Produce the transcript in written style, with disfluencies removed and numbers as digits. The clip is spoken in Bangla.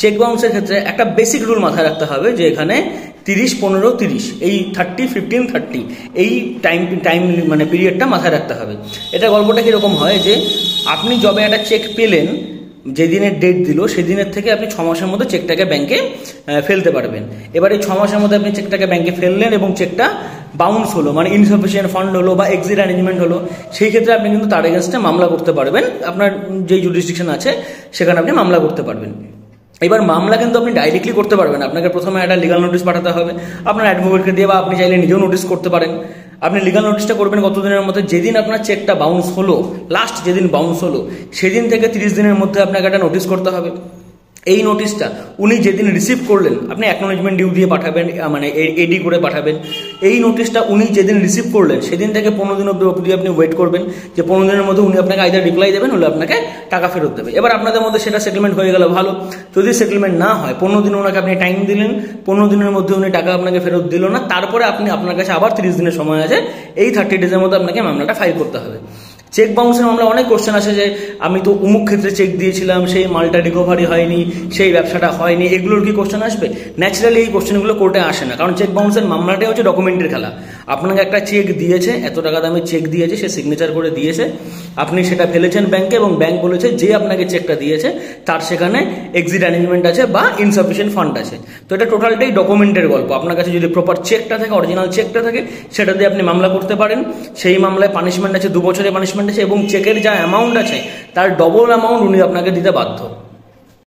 চেক বাউন্সের ক্ষেত্রে একটা বেসিক রুল মাথায় রাখতে হবে যে এখানে 30-15-30 এই 30-15-30 এই টাইম মানে পিরিয়ডটা মাথায় রাখতে হবে। এটা গল্পটা কীরকম হয় যে আপনি যবে একটা চেক পেলেন, যেদিনের ডেট দিল সেদিনের থেকে আপনি 6 মাসের মধ্যে চেকটাকে ব্যাংকে ফেলতে পারবেন। এবার এই 6 মাসের মধ্যে আপনি চেকটাকে ব্যাংকে ফেললেন এবং চেকটা বাউন্স হলো, মানে ইনসাফিসিয়েন্ট ফান্ড হলো বা এক্সিট অ্যারেঞ্জমেন্ট হলো, সেই ক্ষেত্রে আপনি কিন্তু তার এগেনস্টে মামলা করতে পারবেন। আপনার যেই জুডিসডিকশন আছে সেখানে আপনি মামলা করতে পারবেন। এবার মামলা কিন্তু আপনি ডাইরেক্টলি করতে পারবেন, আপনাকে প্রথমে একটা লিগাল নোটিশ পাঠাতে হবে আপনার অ্যাডভোকেটকে দিয়ে, বা আপনি চাইলে নিজেও নোটিশ করতে পারেন। আপনি লিগাল নোটিশটা করবেন কতদিনের মধ্যে? যেদিন আপনার চেকটা বাউন্স হলো, লাস্ট যেদিন বাউন্স হলো সেদিন থেকে 30 দিনের মধ্যে আপনাকে একটা নোটিশ করতে হবে। এই নোটিশটা উনি যেদিন রিসিভ করলেন আপনি অ্যাকনোলেজমেন্ট ডিউ দিয়ে পাঠাবেন, মানে এডি করে পাঠাবেন। এই নোটিশটা উনি যেদিন রিসিভ করলেন সেদিন থেকে 15 দিন অবধি আপনি ওয়েট করবেন, যে 15 দিনের মধ্যে উনি আপনাকে আইদার রিপ্লাই দেবেন হলে আপনাকে টাকা ফেরত দেবে। এবার আপনাদের মধ্যে সেটা সেটেলমেন্ট হয়ে গেল ভালো, যদি সেটেলমেন্ট না হয় 15 দিন ওনাকে আপনি টাইম দিলেন, 15 দিনের মধ্যে উনি টাকা আপনাকে ফেরত দিল না, তারপরে আপনার কাছে আবার 30 দিনের সময় আছে, এই 30 ডেজের মধ্যে আপনাকে মামলাটা ফাইল করতে হবে। চেক বাউন্সের মামলা অনেক কোশ্চেন আসে যে আমি তো অমুক ক্ষেত্রে চেক দিয়েছিলাম, সেই মালটা রিকভারি হয়নি, সেই ব্যবসাটা হয়নি, এগুলোর কি কোশ্চেন আসবে? ন্যাচারালি এই কোশ্চেনগুলো কোর্টে আসে না, কারণ চেক বাউন্সের মামলাটাই হচ্ছে ডকুমেন্টের খেলা। আপনাকে একটা চেক দিয়েছে, এত টাকা দামে চেক দিয়েছে, সে সিগনেচার করে দিয়েছে, আপনি সেটা ফেলেছেন ব্যাংকে এবং ব্যাংক বলেছে যে আপনাকে চেকটা দিয়েছে তার সেখানে এক্সিট অ্যারেঞ্জমেন্ট আছে বা ইনসাফিসিয়েন্ট ফান্ড আছে। তো এটা টোটালটাই ডকুমেন্টের গল্প। আপনার কাছে যদি প্রপার চেকটা থাকে, অরিজিনাল চেকটা থাকে, সেটা দিয়ে আপনি মামলা করতে পারেন। সেই মামলায় পানিশমেন্ট আছে, 2 বছরের পানিশমেন্ট আছে এবং চেকের যা অ্যামাউন্ট আছে তার ডবল অ্যামাউন্ট উনি আপনাকে দিতে বাধ্য।